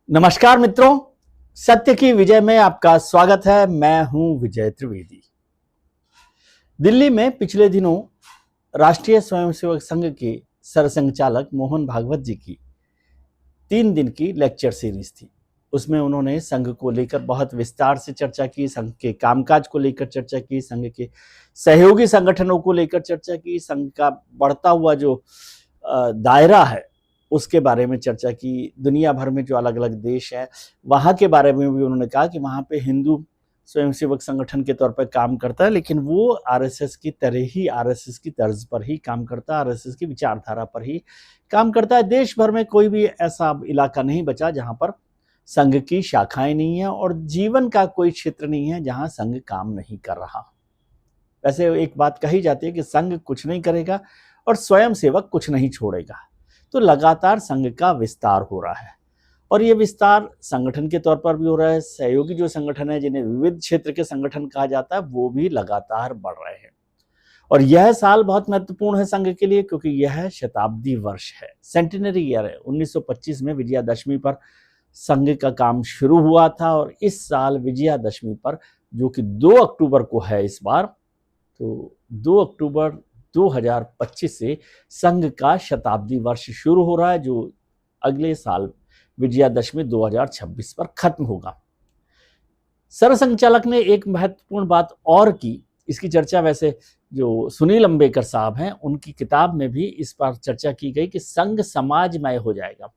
नमस्कार मित्रों, सत्य की विजय में आपका स्वागत है। मैं हूं विजय त्रिवेदी। दिल्ली में पिछले दिनों राष्ट्रीय स्वयंसेवक संघ के सरसंघचालक मोहन भागवत जी की 3 दिन की लेक्चर सीरीज थी। उसमें उन्होंने संघ को लेकर बहुत विस्तार से चर्चा की, संघ के कामकाज को लेकर चर्चा की, संघ के सहयोगी संगठनों को लेकर चर्चा की, संघ का बढ़ता हुआ जो दायरा है उसके बारे में चर्चा की। दुनिया भर में जो अलग अलग देश हैं वहाँ के बारे में भी उन्होंने कहा कि वहाँ पे हिंदू स्वयंसेवक संगठन के तौर पर काम करता है, लेकिन वो आरएसएस की तरह ही, आरएसएस की तर्ज पर ही काम करता है, आरएसएस की विचारधारा पर ही काम करता है। देश भर में कोई भी ऐसा इलाका नहीं बचा जहाँ पर संघ की शाखाएं नहीं है और जीवन का कोई क्षेत्र नहीं है जहाँ संघ काम नहीं कर रहा। वैसे एक बात कही जाती है कि संघ कुछ नहीं करेगा और स्वयंसेवक कुछ नहीं छोड़ेगा। तो लगातार संघ का विस्तार हो रहा है और ये विस्तार संगठन के तौर पर भी हो रहा है। सहयोगी जो संगठन है, जिन्हें विविध क्षेत्र के संगठन कहा जाता है, वो भी लगातार बढ़ रहे हैं। और यह साल बहुत महत्वपूर्ण है संघ के लिए, क्योंकि यह शताब्दी वर्ष है, सेंटिनरी ईयर है। 1925 में विजयादशमी पर संघ का काम शुरू हुआ था और इस साल विजयादशमी पर, जो कि 2 अक्टूबर को है इस बार, तो 2 अक्टूबर 2025 से संघ का शताब्दी वर्ष शुरू हो रहा है, जो अगले साल विजयादशमी 2026 पर खत्म होगा। सरसंघचालक ने एक महत्वपूर्ण बात और की। इसकी चर्चा वैसे जो सुनील अंबेकर साहब हैं, उनकी किताब में भी इस पर चर्चा की गई कि संघ समाजमय हो जाएगा।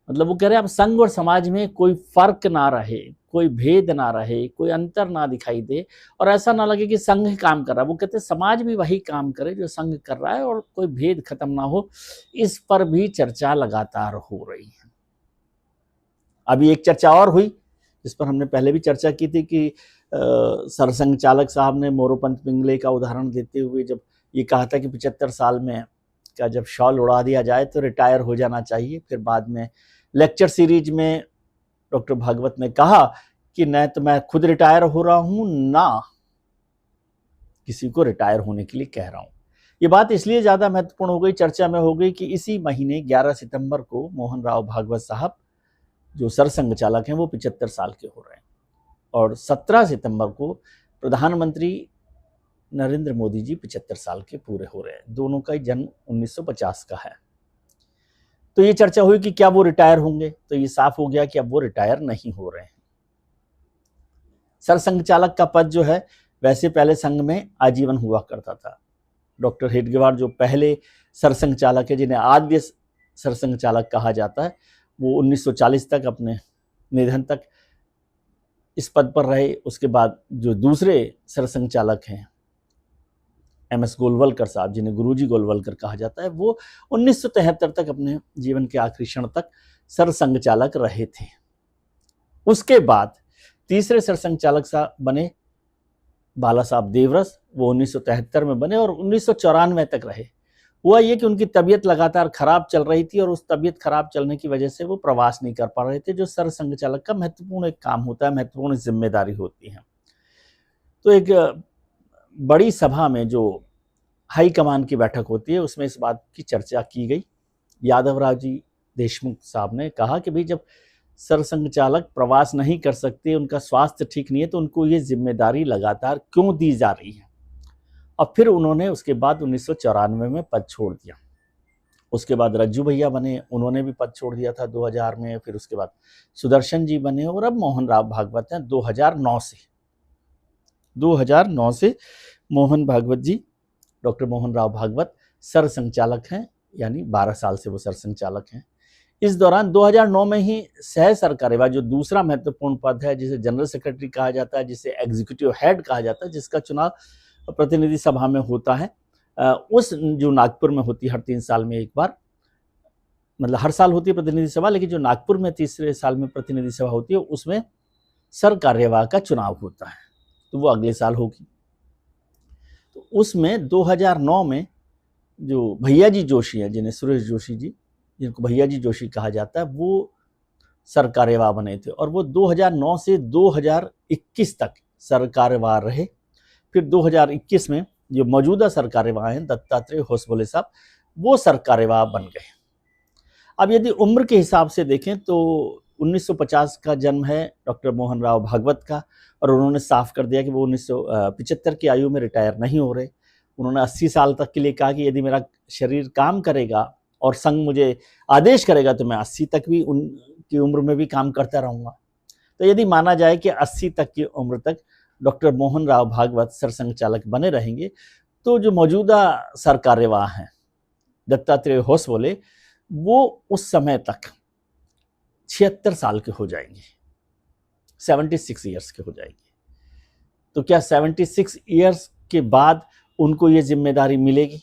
मतलब वो कह रहे हैं अब संघ और समाज में कोई फर्क ना रहे, कोई भेद ना रहे, कोई अंतर ना दिखाई दे और ऐसा ना लगे कि संघ काम कर रहा है। वो कहते हैं समाज भी वही काम करे जो संघ कर रहा है और कोई भेद खत्म ना हो। इस पर भी चर्चा लगातार हो रही है। अभी एक चर्चा और हुई, जिस पर हमने पहले भी चर्चा की थी कि सरसंघचालक साहब ने मोरोपंत पिंगले का उदाहरण देते हुए जब ये कहा था कि 75 साल में का जब शॉल उड़ा दिया जाए तो रिटायर हो जाना चाहिए। फिर बाद में लेक्चर सीरीज में डॉक्टर भागवत ने कहा कि न तो मैं खुद रिटायर हो रहा हूं, ना किसी को रिटायर होने के लिए कह रहा हूं। ये बात इसलिए ज्यादा महत्वपूर्ण हो गई, चर्चा में हो गई, कि इसी महीने 11 सितंबर को मोहन राव भागवत साहब जो सरसंघचालक हैं वो 75 साल के हो रहे हैं और 17 सितंबर को प्रधानमंत्री नरेंद्र मोदी जी 75 साल के पूरे हो रहे हैं। दोनों का जन्म 1950 का है। तो ये चर्चा हुई कि क्या वो रिटायर होंगे, तो ये साफ हो गया कि अब वो रिटायर नहीं हो रहे हैं। सरसंघचालक का पद जो है वैसे पहले संघ में आजीवन हुआ करता था। डॉक्टर हेडगेवार जो पहले सरसंघचालक है, जिन्हें आद्य सरसंघचालक कहा जाता है, वो 1940 तक, अपने निधन तक इस पद पर रहे। उसके बाद जो दूसरे सरसंघचालक हैं एमएस गोलवलकर साहब, जिन्हें गुरुजी गोलवलकर कहा जाता है, वो 1973 तक, अपने जीवन के आखिरी क्षण तक सरसंघचालक रहे थे। उसके बाद तीसरे सरसंघचालक साहब बने बाला साहब देवरस, वो 1973 में बने और 1994 तक रहे। हुआ ये कि उनकी तबीयत लगातार खराब चल रही थी और उस तबीयत खराब चलने की वजह से वो प्रवास नहीं कर पा रहे थे, जो सरसंघचालक का महत्वपूर्ण एक काम होता है, महत्वपूर्ण जिम्मेदारी होती है। तो एक बड़ी सभा में जो हाई कमान की बैठक होती है, उसमें इस बात की चर्चा की गई। यादवराव जी देशमुख साहब ने कहा कि भाई, जब सरसंघचालक प्रवास नहीं कर सकते, उनका स्वास्थ्य ठीक नहीं है, तो उनको ये जिम्मेदारी लगातार क्यों दी जा रही है। और फिर उन्होंने उसके बाद 1994 में पद छोड़ दिया। उसके बाद रज्जू भैया बने, उन्होंने भी पद छोड़ दिया था 2000 में। फिर उसके बाद सुदर्शन जी बने और अब मोहन राव भागवत हैं 2009 से मोहन भागवत जी, डॉक्टर मोहन राव भागवत सरसंघचालक हैं, यानी 12 साल से वो सरसंघचालक हैं। इस दौरान 2009 में ही सह सरकार्यवाह, जो दूसरा महत्वपूर्ण पद है, जिसे जनरल सेक्रेटरी कहा जाता है, जिसे एग्जीक्यूटिव हेड कहा जाता है, जिसका चुनाव प्रतिनिधि सभा में होता है, उस जो नागपुर में होती है हर 3 साल में एक बार, मतलब हर साल होती है प्रतिनिधि सभा, लेकिन जो नागपुर में तीसरे साल में प्रतिनिधि सभा होती है, उसमें सरकार्यवाह का चुनाव होता है, तो वो अगले साल होगी। तो उसमें 2009 में जो भैया जी जोशी हैं, जिन्हें सुरेश जोशी जी, जिनको भैया जी जोशी कहा जाता है, वो सरकार्यवाह बने थे और वो 2009 से 2021 तक सरकार्यवाह रहे। फिर 2021 में जो मौजूदा सरकार्यवाह हैं दत्तात्रेय होसबोले साहब, वो सरकार्यवाह बन गए। अब यदि उम्र के हिसाब से देखें तो 1950 का जन्म है डॉक्टर मोहन राव भागवत का, और उन्होंने साफ कर दिया कि वो 1975 की आयु में रिटायर नहीं हो रहे। उन्होंने 80 साल तक के लिए कहा कि यदि मेरा शरीर काम करेगा और संघ मुझे आदेश करेगा तो मैं 80 तक भी उनकी उम्र में भी काम करता रहूँगा। तो यदि माना जाए कि 80 तक की उम्र तक डॉक्टर मोहन राव भागवत सरसंघ चालक बने रहेंगे, तो जो मौजूदा सरकार्यवाह हैं दत्तात्रेय होसबोले, वो उस समय तक 76 साल के हो जाएंगे, 76 ईयर्स के हो जाएंगे। तो क्या 76 ईयर्स के बाद उनको ये जिम्मेदारी मिलेगी?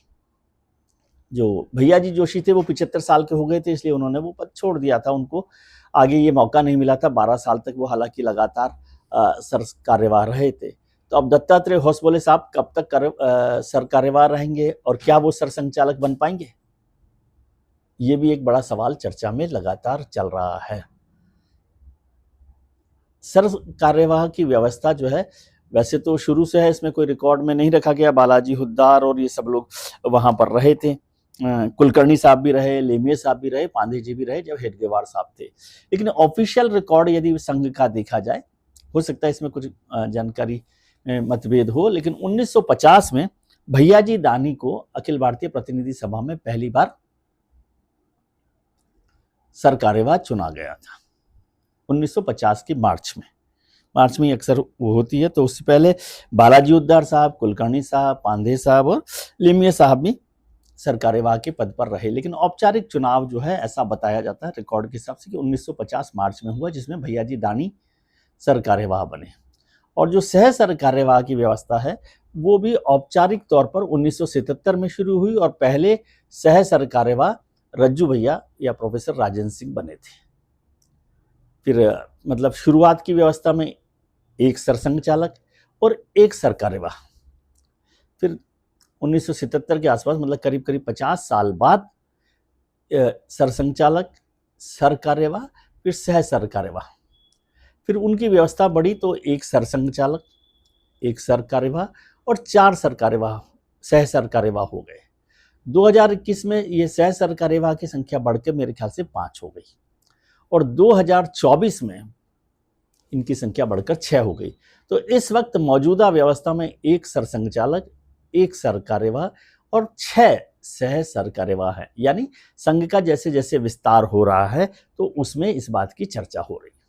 जो भैया जी जोशी थे वो 75 साल के हो गए थे, इसलिए उन्होंने वो पद छोड़ दिया था, उनको आगे ये मौका नहीं मिला था। 12 साल तक वो हालांकि लगातार सर कार्यवाह रहे थे। तो अब दत्तात्रेय होसबोले साहब कब तक सर कार्यवाह रहेंगे और क्या वो सरसंघचालक बन पाएंगे? ये भी एक बड़ा सवाल चर्चा में लगातार चल रहा है। सर कार्यवाह की व्यवस्था जो है वैसे तो शुरू से है, इसमें कोई रिकॉर्ड में नहीं रखा गया। बालाजी हुद्दार और ये सब लोग वहां पर रहे थे, कुलकर्णी साहब भी रहे, लेमिये साहब भी रहे, पांडे जी भी रहे जब हेडगेवार साहब थे। लेकिन ऑफिशियल रिकॉर्ड यदि संघ का देखा जाए, हो सकता है इसमें कुछ जानकारी मतभेद हो, लेकिन 1950 में भैयाजी दानी को अखिल भारतीय प्रतिनिधि सभा में पहली बार सर कार्यवाह चुना गया था 1950 की मार्च में ही अक्सर वो होती है। तो उससे पहले बालाजी हुद्दार साहब, कुलकर्णी साहब, पांडे साहब और लेमिये साहब भी सर कार्यवाह के पद पर रहे। लेकिन औपचारिक चुनाव जो है ऐसा बताया जाता है रिकॉर्ड के हिसाब से कि 1950 मार्च में हुआ, जिसमें भैयाजी दानी सर कार्यवाह बने। और जो सह सर कार्यवाह की व्यवस्था है वो भी औपचारिक तौर पर 1977 में शुरू हुई, और पहले सह सर कार्यवाह रज्जू भैया या प्रोफेसर राजेंद्र सिंह बने थे। फिर मतलब शुरुआत की व्यवस्था में एक सरसंघ चालक और एक सर कार्यवाह। फिर 1977 के आसपास, मतलब करीब करीब 50 साल बाद सरसंघ चालक, सर कार्यवाह, फिर सह सर कार्यवाह। फिर उनकी व्यवस्था बढ़ी तो एक सरसंघ चालक, एक सर कार्यवाह और 4 सर कार्यवाह, सह सर कार्यवाह हो गए। 2021 में ये सह सर कार्यवाह की संख्या बढ़कर मेरे ख्याल से 5 हो गई, और 2024 में इनकी संख्या बढ़कर 6 हो गई। तो इस वक्त मौजूदा व्यवस्था में एक सरसंघ चालक, एक सर कार्यवाह और 6 सह सर कार्यवाह है। यानी संघ का जैसे जैसे विस्तार हो रहा है तो उसमें इस बात की चर्चा हो रही है।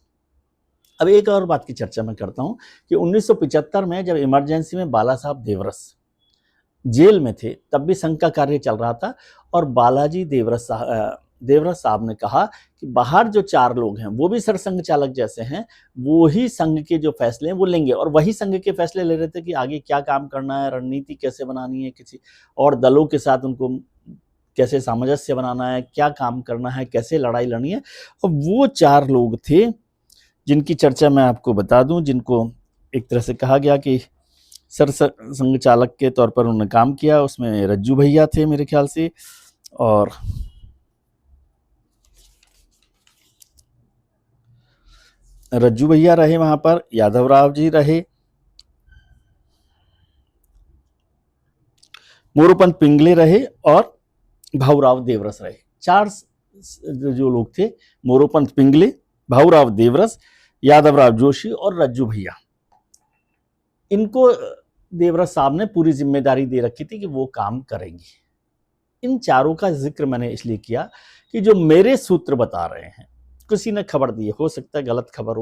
अब एक और बात की चर्चा मैं करता हूं कि 1975 में जब इमरजेंसी में बाला साहब देवरस जेल में थे, तब भी संघ का कार्य चल रहा था, और बालाजी देवरस साहब ने कहा कि बाहर जो 4 लोग हैं वो भी सरसंघ चालक जैसे हैं, वो ही संघ के जो फैसले हैं वो लेंगे, और वही संघ के फैसले ले रहे थे कि आगे क्या काम करना है, रणनीति कैसे बनानी है, किसी और दलों के साथ उनको कैसे सामंजस्य बनाना है, क्या काम करना है, कैसे लड़ाई लड़नी है। और वो 4 लोग थे जिनकी चर्चा मैं आपको बता दूं, जिनको एक तरह से कहा गया कि सरसंघ चालक के तौर पर उन्होंने काम किया। उसमें रज्जू भैया थे मेरे ख्याल से, और रज्जू भैया रहे वहां पर, यादवराव जी रहे, मोरोपंत पिंगले रहे और भाऊराव देवरस रहे। 4 जो लोग थे, मोरोपंत पिंगले, भाऊराव देवरस, यादवराव जोशी और रज्जू भैया, इनको देवरस साहब ने पूरी जिम्मेदारी दे रखी थी कि वो काम करेंगे। इन 4 का जिक्र मैंने इसलिए किया कि जो मेरे सूत्र बता रहे हैं, किसी ने खबर दी, हो सकता है गलत खबर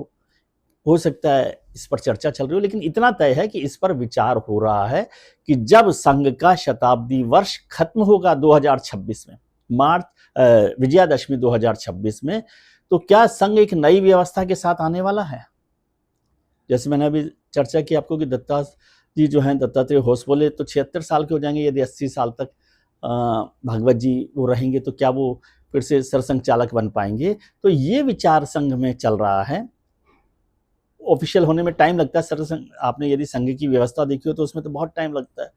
हो सकता है इस पर चर्चा चल रही हो, लेकिन इतना तय है कि इस पर विचार हो रहा है कि जब संघ का शताब्दी वर्ष खत्म होगा 2026 में, विजयादशमी 2026 में, तो क्या संघ एक नई व्यवस्था के साथ आने वाला है। जैसे मैंने अभी चर्चा की आपको कि दत्ता जी जो हैं, दत्तात्रेय होसबोले तो 76 साल के हो जाएंगे। यदि 80 साल तक भागवत जी वो रहेंगे तो क्या वो फिर से सरसंघ चालक बन पाएंगे। तो ये विचार संघ में चल रहा है। ऑफिशियल होने में टाइम लगता है। सरसंघ, आपने यदि संघ की व्यवस्था देखी हो तो उसमें तो बहुत टाइम लगता है।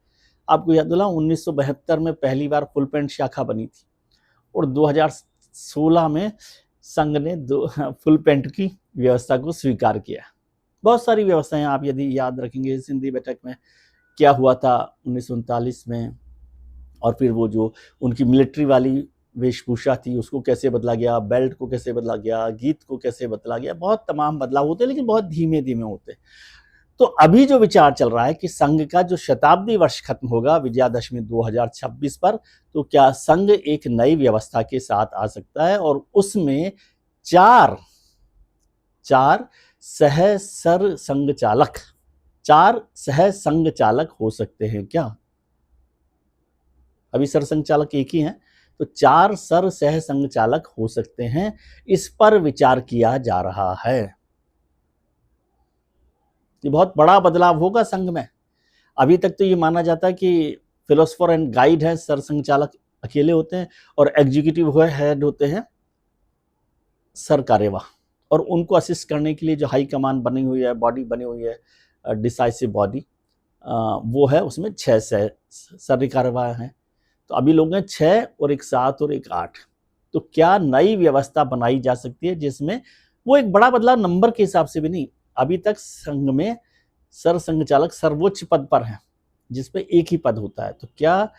आपको याद दिलाऊं, 1972 में पहली बार फुल पेंट शाखा बनी थी, और 2016 में संघ ने फुल पेंट की व्यवस्था को स्वीकार किया। बहुत सारी व्यवस्थाएं आप यदि याद रखेंगे, सिंधी बैठक में क्या हुआ था 1939 में, और फिर वो जो उनकी मिलिट्री वाली वेशभूषा थी उसको कैसे बदला गया, बेल्ट को कैसे बदला गया, गीत को कैसे बदला गया, बहुत तमाम बदलाव होते हैं लेकिन बहुत धीमे धीमे होते हैं। तो अभी जो विचार चल रहा है कि संघ का जो शताब्दी वर्ष खत्म होगा विजयादशमी 2026 पर, तो क्या संघ एक नई व्यवस्था के साथ आ सकता है और उसमें चार सह सर संघचालक, 4 सह संघचालक हो सकते हैं क्या? अभी सर संघचालक एक ही हैं, तो 4 सर सह संघचालक हो सकते हैं, इस पर विचार किया जा रहा है। ये बहुत बड़ा बदलाव होगा संघ में। अभी तक तो ये माना जाता है कि फिलोसोफर एंड गाइड है, सर संघचालक अकेले होते हैं और एग्जीक्यूटिव हेड होते हैं सर कार्यवाह, और उनको असिस्ट करने के लिए जो हाई कमान बनी हुई है, बॉडी बनी हुई है, डिसाइसिव बॉडी, वो है, उसमें 6 सर कार्यवाह हैं। तो अभी लोग हैं 6 और एक 7 और एक 8। तो क्या नई व्यवस्था बनाई जा सकती है जिसमें वो एक बड़ा बदलाव नंबर के हिसाब से भी नहीं, अभी तक संघ में सर संघचालक सर्वोच्च पद पर हैं जिसपे एक ही पद होता है, तो क्या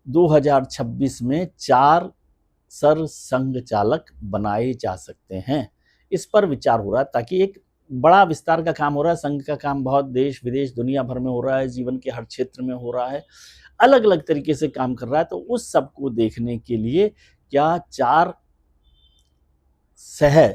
2026 में 4 सर संघचालक बनाए जा सकते हैं, इस पर विचार हो रहा है। ताकि एक बड़ा विस्तार का काम हो रहा है, संघ का काम बहुत देश विदेश दुनिया भर में हो रहा है, जीवन के हर क्षेत्र में हो रहा है, अलग अलग तरीके से काम कर रहा है। तो उस सब को देखने के लिए क्या 4 सह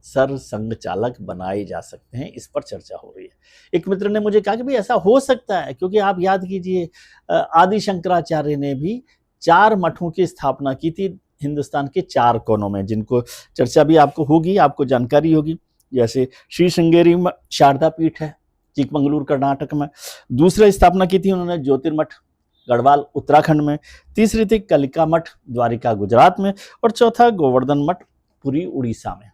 सर संघचालक बनाए जा सकते हैं, इस पर चर्चा हो रही है। एक मित्र ने मुझे कहा कि भाई ऐसा हो सकता है, क्योंकि आप याद कीजिए आदि शंकराचार्य ने भी 4 मठों की स्थापना की थी हिंदुस्तान के 4 कोनों में, जिनको चर्चा भी आपको होगी, आपको जानकारी होगी। जैसे श्री श्रृंगेरी शारदा पीठ है चिकमंगलूर कर्नाटक में, दूसरा स्थापना की थी उन्होंने ज्योतिर्मठ गढ़वाल उत्तराखंड में, तीसरी थी कलिका मठ द्वारिका गुजरात में, और चौथा गोवर्धन मठ पुरी उड़ीसा में।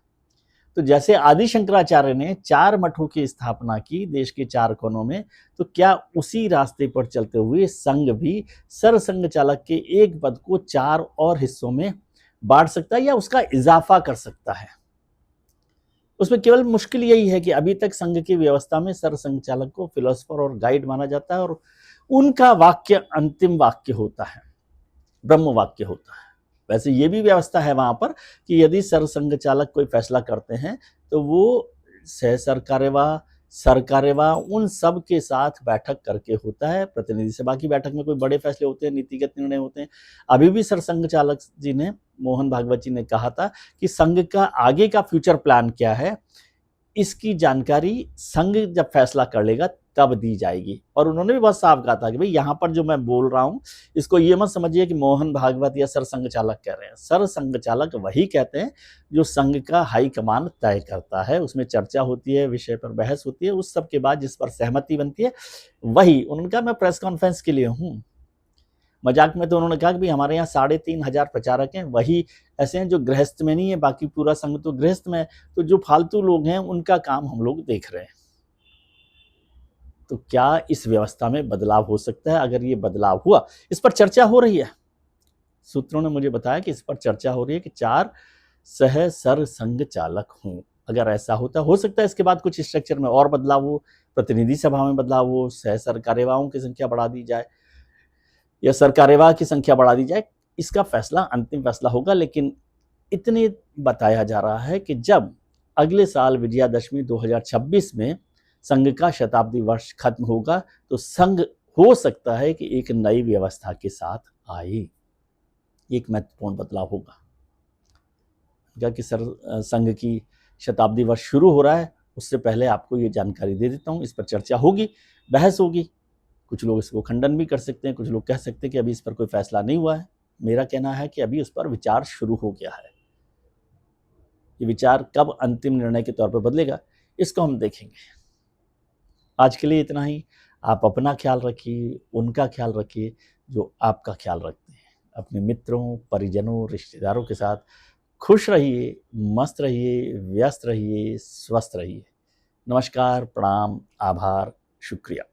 तो जैसे आदि शंकराचार्य ने 4 मठों की स्थापना की देश के 4 कोनों में, तो क्या उसी रास्ते पर चलते हुए संघ भी सर संघचालक के एक पद को 4 और हिस्सों में बांट सकता है या उसका इजाफा कर सकता है? उसमें केवल मुश्किल यही है कि अभी तक संघ की व्यवस्था में सर संघचालक को फिलोसोफर और गाइड माना जाता है और उनका वाक्य अंतिम वाक्य होता है, ब्रह्म वाक्य होता है। वैसे ये भी व्यवस्था है वहां पर कि यदि सर संघचालक कोई फैसला करते हैं तो वो सह सर कार्यवाह उन सब के साथ बैठक करके होता है, प्रतिनिधि सभा की बैठक में कोई बड़े फैसले होते हैं, नीतिगत निर्णय होते हैं। अभी भी सर संघचालक जी ने, मोहन भागवत जी ने कहा था कि संघ का आगे का फ्यूचर प्लान क्या है, इसकी जानकारी संघ जब फैसला कर लेगा तब दी जाएगी। और उन्होंने भी बहुत साफ कहा था कि भाई यहाँ पर जो मैं बोल रहा हूँ इसको ये मत समझिए कि मोहन भागवत या सर संघचालक कह रहे हैं। सर संघचालक वही कहते हैं जो संघ का हाई कमान तय करता है, उसमें चर्चा होती है, विषय पर बहस होती है, उस सब के बाद जिस पर सहमति बनती है वही। उन्होंने कहा मैं प्रेस कॉन्फ्रेंस के लिए हूँ। मजाक में तो उन्होंने कहा कि भाई हमारे यहाँ 3,500 प्रचारक हैं, वही ऐसे हैं जो गृहस्थ में नहीं है, बाकी पूरा संघ तो गृहस्थ में है, तो जो फालतू लोग हैं उनका काम हम लोग देख रहे हैं। तो क्या इस व्यवस्था में बदलाव हो सकता है? अगर ये बदलाव हुआ, इस पर चर्चा हो रही है, सूत्रों ने मुझे बताया कि इस पर चर्चा हो रही है कि 4 सह सर संघचालक हों। अगर ऐसा होता, हो सकता है इसके बाद कुछ स्ट्रक्चर में और बदलाव हो, प्रतिनिधि सभा में बदलाव हो, सह सर कार्यवाहों की संख्या बढ़ा दी जाए या सर कार्यवाह की संख्या बढ़ा दी जाए, इसका फैसला अंतिम फैसला होगा। लेकिन इतने बताया जा रहा है कि जब अगले साल विजयादशमी 2026 में संघ का शताब्दी वर्ष खत्म होगा तो संघ हो सकता है कि एक नई व्यवस्था के साथ आए, एक महत्वपूर्ण बदलाव होगा। क्या कि संघ की शताब्दी वर्ष शुरू हो रहा है, उससे पहले आपको ये जानकारी दे देता हूँ। इस पर चर्चा होगी, बहस होगी, कुछ लोग इसको खंडन भी कर सकते हैं, कुछ लोग कह सकते हैं कि अभी इस पर कोई फैसला नहीं हुआ है। मेरा कहना है कि अभी उस पर विचार शुरू हो गया है। ये विचार कब अंतिम निर्णय के तौर पर बदलेगा, इसको हम देखेंगे। आज के लिए इतना ही। आप अपना ख्याल रखिए, उनका ख्याल रखिए जो आपका ख्याल रखते हैं। अपने मित्रों, परिजनों, रिश्तेदारों के साथ खुश रहिए, मस्त रहिए, व्यस्त रहिए, स्वस्थ रहिए। नमस्कार, प्रणाम, आभार, शुक्रिया।